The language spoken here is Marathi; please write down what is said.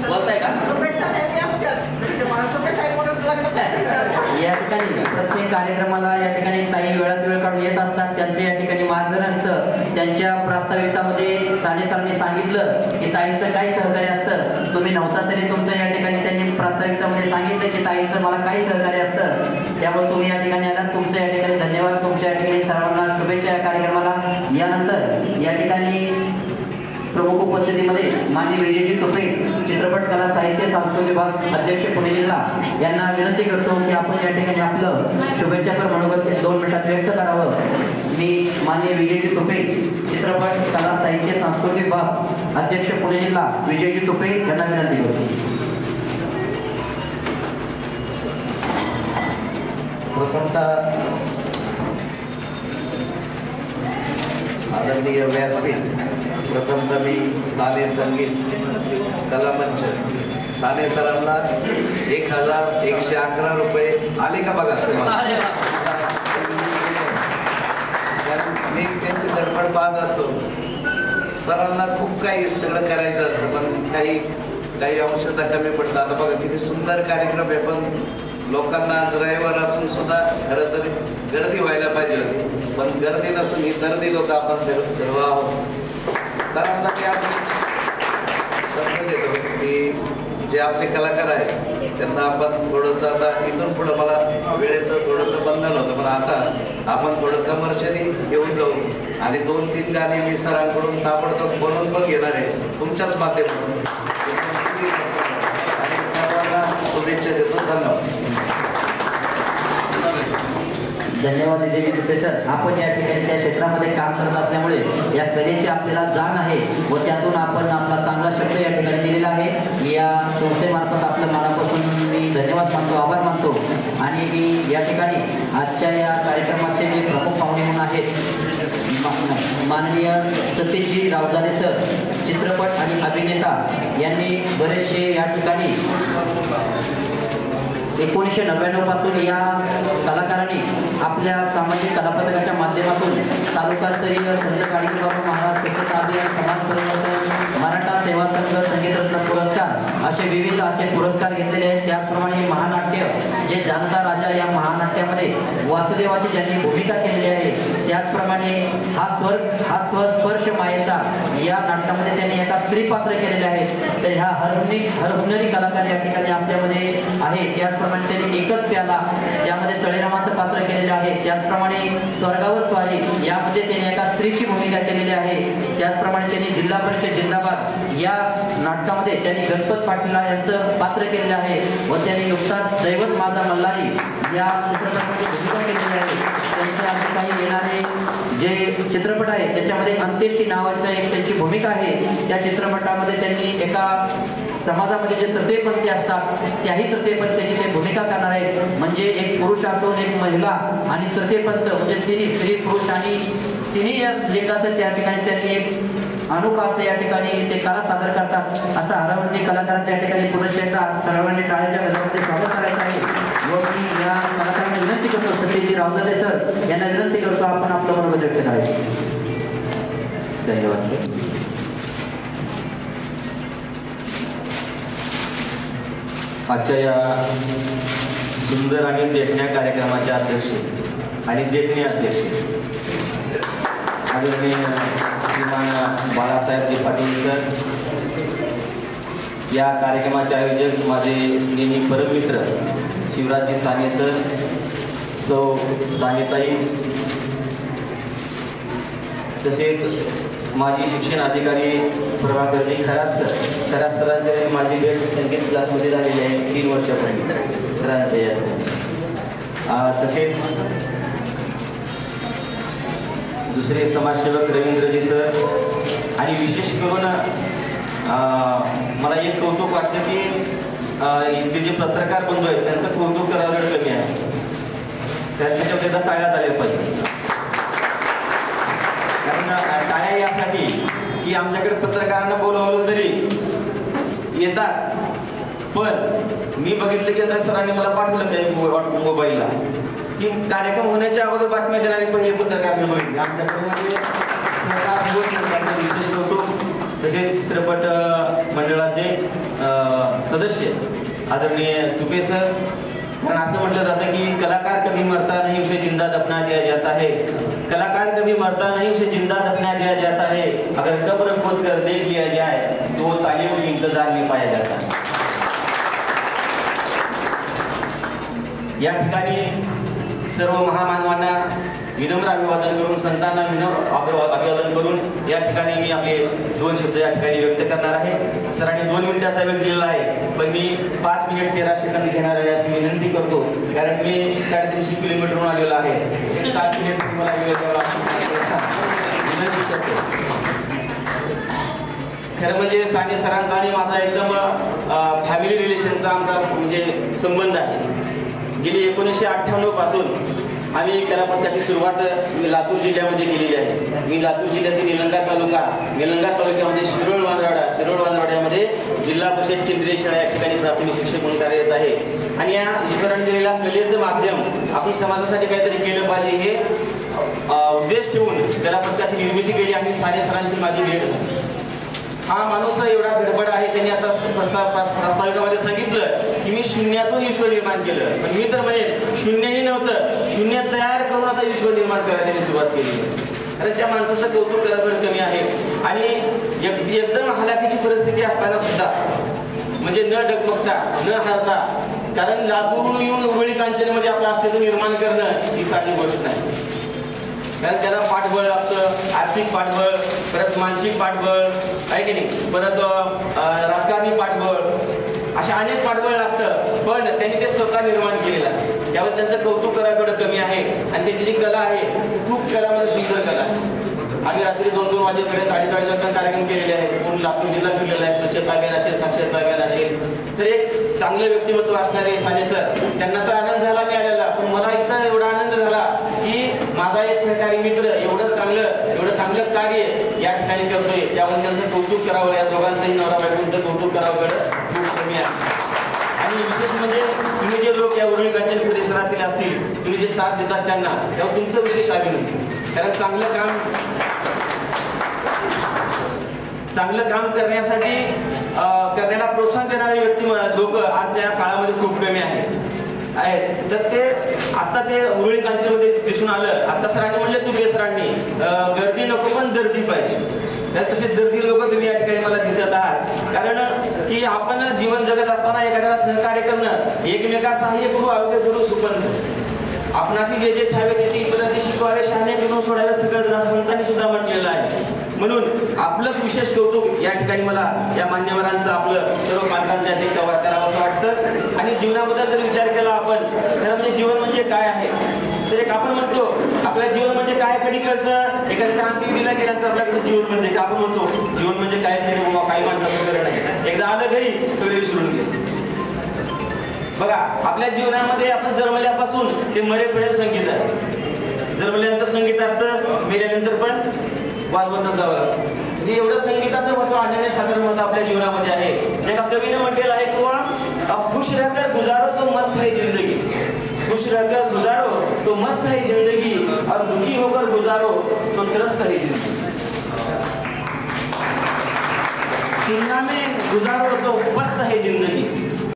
बोलताय का? या ठिकाणी प्रत्येक कार्यक्रमाला या ठिकाणी ताई वेळात वेळ काढून येत असतात. त्यांचे या ठिकाणी मार्गदर्शन असतं. त्यांच्या प्रास्ताविकतामध्ये साने सरांनी सांगितलं की ताईंचं काय सहकार्य असतं. तुम्ही नव्हता तरी तुमचं या ठिकाणी त्यांनी प्रास्ताविकतामध्ये सांगितलं की ताईंचं मला काय सहकार्य असतं. त्यामुळे तुम्ही या ठिकाणी आलात. तुमचं या ठिकाणी धन्यवाद. तुमच्या या ठिकाणी सर्वांना शुभेच्छा या कार्यक्रमाला. यानंतर या ठिकाणी प्रमुख उपस्थितीमध्ये माननीय विजयजी तुपे चित्रपट कला साहित्य सांस्कृतिक विभाग अध्यक्ष पुणे जिल्हा यांना विनंती करतो की आपण या ठिकाणी आपलं शुभेच्छापर मनोगत 2 मिनिटात व्यक्त करावं. मी माननीय विजयजी तुपे चित्रपट कला साहित्य सांस्कृतिक विभाग अध्यक्ष पुणे जिल्हा विजयजी तुपे यांना विनंती करतो. प्रथमतः आदरणीय व्यासपीठ, प्रथमतः मी साने संगीत कला मंच साने सरांना 1111 रुपये आले का बघा तुम्हाला. मी त्यांची धडपड पाहत असतो. सरांना खूप काही सगळं करायचं असतं पण काही अंशता कमी पडतात. आता बघा किती सुंदर कार्यक्रम आहे पण लोकांना रविवार असून सुद्धा खरं तर गर्दी व्हायला पाहिजे होती पण गर्दी नसून ही दर्दी लोक आपण सर्व आहोत. सरांना मी आज शब्द देतो की जे आपले कलाकार आहेत त्यांना आपण थोडंसं आता इथून पुढं मला वेळेचं थोडंसं बंधन होतं पण आता आपण थोडं कमर्शियली घेऊन जाऊ आणि 2-3 गाणी मी सरांकडून ताबडतोब बनवून पण घेणार आहे तुमच्याच माध्यमातून. आणि सर्वांना शुभेच्छा देतो. धन्यवाद. धन्यवाद विजयजी तुपे सर. आपण या ठिकाणी त्या क्षेत्रामध्ये काम करत असल्यामुळे या कलेची आपल्याला जाण आहे व त्यातून आपण आपला चांगला शब्द या ठिकाणी दिलेला आहे. या संस्थेमार्फत आपल्या मनापासून मी धन्यवाद मानतो, आभार मानतो. आणि मी या ठिकाणी आजच्या या कार्यक्रमाचे जे प्रमुख पाहुणे म्हणून आहेत माननीय सतीशजी रावजाने सर चित्रपट आणि अभिनेता यांनी बरेचसे या ठिकाणी 1999 पासून या कलाकारांनी आपल्या सामाजिक कलापथकाच्या माध्यमातून तालुकास्तरीय संत गाडगेबाबा महाराज स्वच्छता अभियान, समाज परिवर्तन, मराठा सेवा संघ, संगीतरत्न पुरस्कार असे विविध असे पुरस्कार घेतलेले आहेत. त्याचप्रमाणे महानाट्य जे जानता राजा या महानाट्यामध्ये वासुदेवाची ज्यांनी भूमिका केलेली आहे त्याचप्रमाणे हा स्पर्श मायेचा या नाटकामध्ये त्यांनी एका स्त्री पात्र केलेले आहेत. तर ह्या हरहुन्नरी कलाकार या ठिकाणी आपल्यामध्ये आहे. त्याचप्रमाणे त्यांनी एकच प्याला यामध्ये तळेरामाचं पात्र केलेलं आहे. त्याचप्रमाणे स्वर्गावर स्वारी यामध्ये त्यांनी एका स्त्रीची भूमिका केलेली आहे. त्याचप्रमाणे त्यांनी जिल्हा परिषद जिंदाबाद या नाटकामध्ये त्यांनी गणपत पाटील यांचं पात्र केलेलं आहे व त्यांनी नुकताच दैवत माझा मल्हारी या चित्रपटामध्ये भूमिका केलेली आहे. त्यांच्या काही येणारे जे चित्रपट आहे त्याच्यामध्ये अंत्येष्टी नावाचं एक त्यांची भूमिका आहे. त्या चित्रपटामध्ये त्यांनी एका समाजामध्ये जे तृतीयपंथी असतात त्याही तृतीयपंथीची ते भूमिका करणार आहेत. म्हणजे एक पुरुष असून एक महिला आणि तृतीयपंथ म्हणजे तिन्ही स्त्री पुरुष आणि तिन्ही या लिंगाचं त्या ठिकाणी त्यांनी एक अनोखा असं या ठिकाणी ते कला सादर करतात. असा हरवणी कलाकारांच्या या ठिकाणी पुनश्चेता सर्वांनी टाळ्याच्या गजरामध्ये स्वागत करायचं आहे. व मी या कलाकारांना विनंती करतो सतीशजी रावजाने सर यांना विनंती करतो आपण आपलं मनोगत व्यक्त करायचं. धन्यवाद सर. आजच्या या सुंदर आणि देखण्या कार्यक्रमाचे अध्यक्ष आणि देखणे अध्यक्ष आदरणीय श्रीमान बाळासाहेबजी पाटील सर, या कार्यक्रमाचे आयोजक माझे स्नेही परममित्र शिवराजजी साने सर, सौ सानेताई, तसेच माजी शिक्षण अधिकारी प्रभाकरजी खरात सरांचे माझी भेट संगीत क्लासमध्ये झालेली आहे 3 वर्षापूर्वी सरांच्या यात. तसेच दुसरे समाजसेवक रवींद्रजी सर आणि विशेष करून मला एक कौतुक वाटतं की इथले जे पत्रकार बंधू आहेत त्यांचं कौतुक करायला कमी आहे. त्याच्यावर त्याचा टाळ्या झाल्या पाहिजे. कारण टाळ्या यासाठी की आमच्याकडे पत्रकारांना बोलावलं तरी येतात. पण मी बघितलं की आता सरांनी मला पाठवलं काही मोबाईलला की कार्यक्रम होण्याच्या अगोदर बातम्या देणारे पहिले पत्रकार मी बघितले आमच्याकडे. म्हणजे विशेष कौतुक तसेच चित्रपट मंडळाचे सदस्य आदरणीय तुपे सर. कारण असं म्हटलं जातं की कलाकार कभी मरता नहीं उसे जिंदा दफना दिया जाता है. कलाकार कभी मरता नहीं उसे जिंदा दफना दिया जाता है. अगर कब्र खोद कर देख लिया जाए तो वो तालियों के इंतजार में पाया जाता है. या ठिकाणी सर्व महामानवांना विनम्र अभिवादन करून, संतांना अभिवादन करून या ठिकाणी मी आपले 2 शब्द या ठिकाणी व्यक्त करणार आहे. सरांनी 2 मिनिटाचा वेळ दिलेला आहे, पण मी 5 मिनिट 13 सेकंद घेणार आहे अशी विनंती करतो. कारण मी 350 किलोमीटरहून आलेलो आहे. 7 मिनिट मला वेळ द्यावा विनंती करतो. खरं म्हणजे साने सरांचा आणि माझा एकदम फॅमिली रिलेशनचा आमचा म्हणजे संबंध आहे. गेली 1998 पासून आम्ही कलापथकाची सुरुवात लातूर जिल्ह्यामध्ये केलेली आहे. मी लातूर जिल्ह्यातील निलंगा तालुक्यामध्ये शिरोळ वांजवाड्यामध्ये जिल्हा परिषद केंद्रीय शाळा या ठिकाणी प्राथमिक शिक्षक म्हणून कार्यरत आहे. आणि या ईश्वराने दिलेल्या कलेचं माध्यम आपण समाजासाठी काहीतरी केलं पाहिजे हे उद्देश ठेवून कलापथकाची निर्मिती केली आणि साने सरांची माझी भेट झाली. हा माणूस एवढा धडपड आहे. त्यांनी आता प्रास्ताविकामध्ये सांगितलं की मी शून्यातून विश्व निर्माण केलं, पण मी तर म्हणेन शून्यही नव्हतं, शून्य तयार करून आता विश्व निर्माण करायला त्यांनी सुरुवात केली. कारण त्या माणसाचं कौतुक करायला कमी आहे. आणि एकदम हलाखीची परिस्थिती असताना सुद्धा म्हणजे न डगमगता न हारता, कारण लातूरून येऊन उबळी कांचनमध्ये आपलं अस्तित्व निर्माण करणं ही साधी गोष्ट नाही. कारण त्याला पाठबळ लागतं, आर्थिक पाठबळ, परत मानसिक पाठबळ आहे की नाही, परत राजकारणी पाठबळ, अशा अनेक पाठबळ लागतं. पण त्यांनी ते स्वतः निर्माण केलेलं आहे. त्यामुळे त्यांचं कौतुक करायकडं कमी आहे. आणि त्याची जी कला आहे ती खूप कलामध्ये सुंदर कला आहे. आम्ही रात्री 2-2 वाजेपर्यंत ताडी कार्यक्रम केलेले आहेत. पूर्ण लातूर जिल्हा फिरलेला आहे. स्वच्छता अभियान असेल, साक्षरता अभियान असेल. तर एक चांगलं व्यक्तिमत्व असणारे साने सर, त्यांना तर आनंद झाला नाही आलेला, पण मला इथं एवढा आनंद झाला की माझा एक सहकारी मित्र एवढं चांगलं कार्य या ठिकाणी करतोय. त्यामुळे त्यांचं कौतुक करावं. या दोघांचंही नवरा बायकोंचं कौतुक करावं खूप कमी आहे. आणि विशेष म्हणजे तुम्ही जे लोक या उरळी कांचन परिसरातील असतील, तुम्ही जे साथ देतात त्यांना, तेव्हा तुमचं विशेष अभिनंदन. कारण चांगलं काम करण्यासाठी करण्याला प्रोत्साहन देणारे लोक आजच्या या काळामध्ये खूप कमी आहेत. तर ते आता ते उरळी कांचनमध्ये दिसून आलं. आता सरांनी म्हणले, तुपे सरांनी, गर्दी नको पण दर्दी पाहिजे. तसे दर्दी लोक तुम्ही या ठिकाणी मला दिसत आहात. कारण की आपण जीवन जगत असताना एखाद्याला सहकार्य करणं, एकमेका सहाय्य करू, आरोग्य करू, सुपंथ आपणाशी जे जे ठावे ते इतरांशी शिकवावे, शहाणे करून सोडायला सगळं जरा संतांनी सुद्धा म्हटलेलं आहे. म्हणून आपलं विशेष कौतुक या ठिकाणी मला या मान्यवरांचं, आपलं सर्व पालकांच्या करावं असं वाटतं. आणि जीवनाबद्दल जर विचार केला आपण, तर म्हणजे जीवन म्हणजे काय आहे, तर एक आपण म्हणतो आपलं जीवन म्हणजे काय कधी कळतं, एखाद्याच्या अंत्यविधीला गेल्यानंतर आपल्याकडे जीवन म्हणजे काय, आपण म्हणतो जीवन म्हणजे काय नाही बाबा, काही माणसाचं खरं नाही, एकदा आलं घरी सगळे विसरून गेले. बघा, आपल्या जीवनामध्ये आपण जन्मल्यापासून ते मरेपर्यंत संगीत आहे. जन्मल्यानंतर संगीत असतं, मेल्यानंतर पण वाजवतच जावं लागतं. म्हणजे एवढं संगीताचं महत्व अनन्य साधारण महत्व आपल्या जीवनामध्ये आहे. एका कवीनं म्हटलेलं आहे किंवा खुश रहकर गुजारो तो मस्त है जिंदगी, खुश रहकर गुजारो तो मस्त है जिंदगी, और दुखी होकर गुजारो तो त्रस्त है जिंदगी. तुलना में गुजारो तो पस्त है जिंदगी.